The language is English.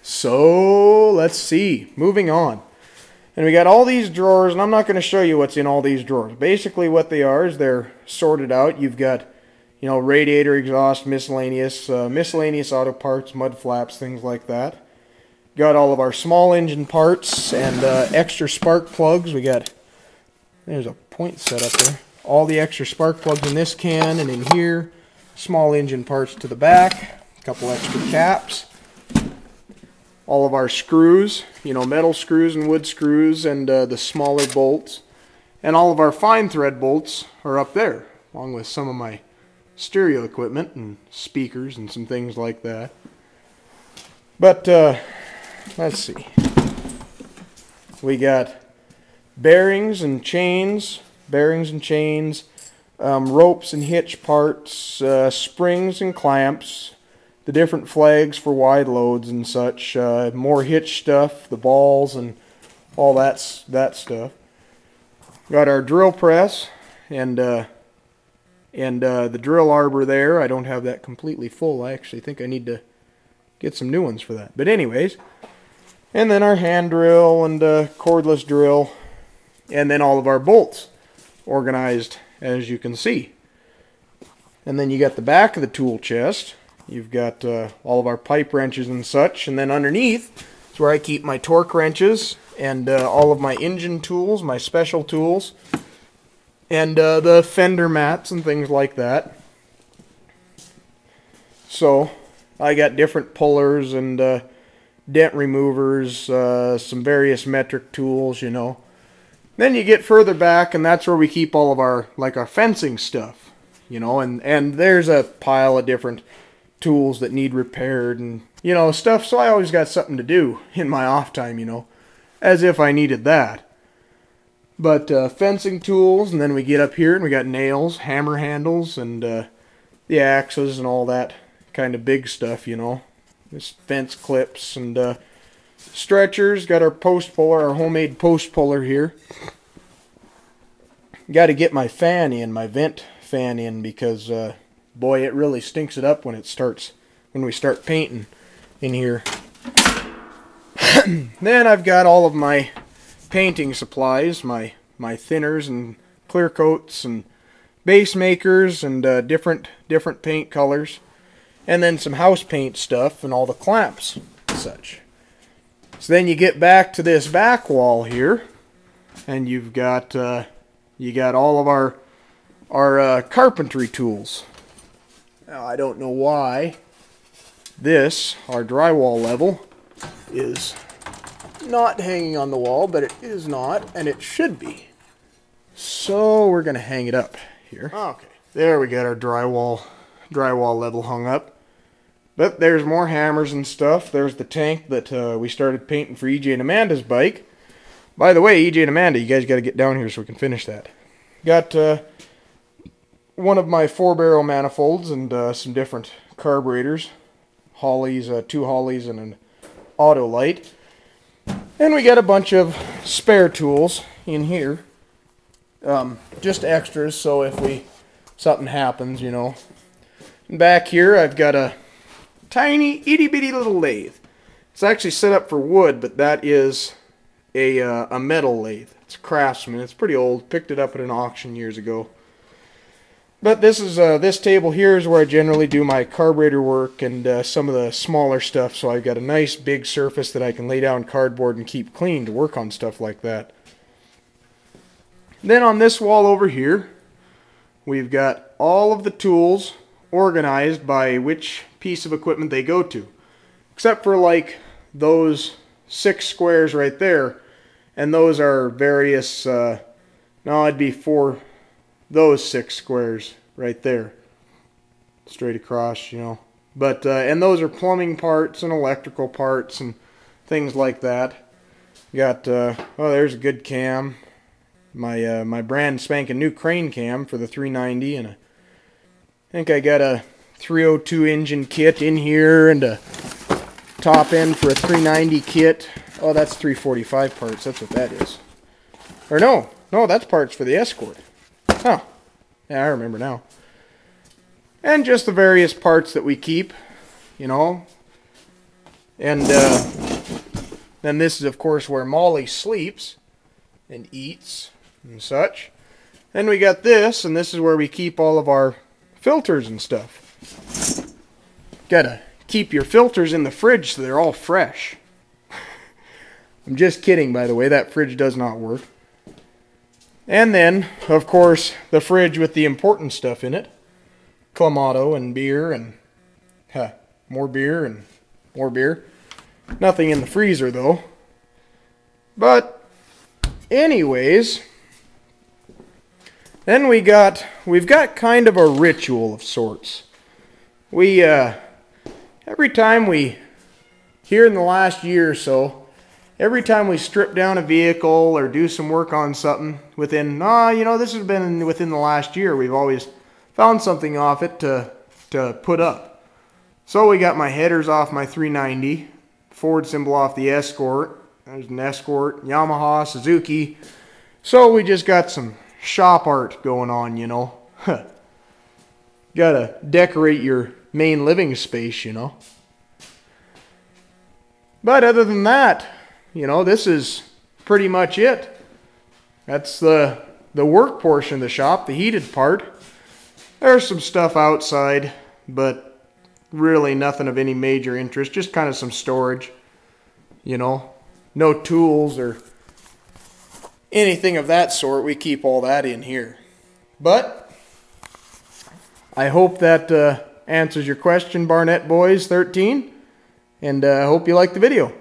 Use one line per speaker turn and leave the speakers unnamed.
So let's see, moving on. And we got all these drawers, and I'm not going to show you what's in all these drawers. Basically what they are is they're sorted out. You've got, you know, radiator, exhaust, miscellaneous auto parts, mud flaps, things like that. Got all of our small engine parts and extra spark plugs. We got, there's a point set up there. All the extra spark plugs in this can and in here. Small engine parts to the back. A couple extra caps. All of our screws, you know, metal screws and wood screws, and the smaller bolts. And all of our fine thread bolts are up there, along with some of my stereo equipment and speakers and some things like that. But let's see. We got bearings and chains, ropes and hitch parts, springs and clamps, the different flags for wide loads and such, more hitch stuff, the balls and all that stuff. Got our drill press and the drill arbor there. I don't have that completely full. I actually think I need to get some new ones for that. But anyways, and then our hand drill and cordless drill, and then all of our bolts organized as you can see. And then you got the back of the tool chest. You've got all of our pipe wrenches and such, and then underneath is where I keep my torque wrenches and all of my engine tools, my special tools, and the fender mats and things like that. So I got different pullers and dent removers, some various metric tools, you know. Then you get further back, and that's where we keep all of our, like, our fencing stuff, you know, and there's a pile of different tools that need repaired and, you know, stuff. So I always got something to do in my off time, you know, as if I needed that. But fencing tools, and then we get up here and we got nails, hammer handles, and the axes and all that kind of big stuff, you know. This fence clips and stretchers. Got our post puller, our homemade post puller here. Got to get my fan in, my vent fan in, because boy, it really stinks it up when we start painting in here. Then I've got all of my painting supplies, my thinners and clear coats and base makers and different paint colors, and then some house paint stuff and all the clamps and such. So then you get back to this back wall here, and you've got all of our carpentry tools. Now, I don't know why our drywall level is not hanging on the wall, but it is not, and it should be. So we're going to hang it up here. Okay, there we got our drywall level hung up. But there's more hammers and stuff. There's the tank that we started painting for EJ and Amanda's bike. By the way, EJ and Amanda, you guys got to get down here so we can finish that. Got one of my 4-barrel manifolds and some different carburetors. Hollies, 2 Hollies and an Autolite. And we got a bunch of spare tools in here. Just extras, so if something happens, you know. And back here I've got a tiny itty bitty little lathe. It's actually set up for wood, but that is a metal lathe. It's a Craftsman. It's pretty old. Picked it up at an auction years ago. But this table here is where I generally do my carburetor work and some of the smaller stuff. So I've got a nice big surface that I can lay down cardboard and keep clean to work on stuff like that. Then on this wall over here, we've got all of the tools organized by which piece of equipment they go to. Except for like those 6 squares right there. And those are various, no, it'd be 4, those 6 squares right there. Straight across, you know. But, and those are plumbing parts and electrical parts and things like that. Got, oh, there's a good cam. My brand spanking new crane cam for the 390, and I think I got a 302 engine kit in here and a top end for a 390 kit. Oh, that's 345 parts. That's what that is. Or no, that's parts for the Escort. Huh. Yeah, I remember now. And just the various parts that we keep, you know. And then this is, of course, where Molly sleeps and eats and such. Then we got this, and this is where we keep all of our filters and stuff. Gotta keep your filters in the fridge so they're all fresh. I'm just kidding, by the way. That fridge does not work. And then, of course, the fridge with the important stuff in it. Clamato and beer and more beer and more beer. Nothing in the freezer, though. But anyways, then we've got kind of a ritual of sorts. We every time we, here in the last year or so, every time we strip down a vehicle or do some work on something within, this has been within the last year, we've always found something off it to put up. So we got my headers off my 390, Ford symbol off the Escort. There's an Escort, Yamaha, Suzuki. So we just got some shop art going on, you know. Gotta decorate your main living space, you know. But other than that, this is pretty much it. That's the work portion of the shop, the heated part. There's some stuff outside, but really nothing of any major interest. Just kind of some storage, No tools or anything of that sort. We keep all that in here. But I hope that answers your question, Barnett Boys 13. And I hope you liked the video.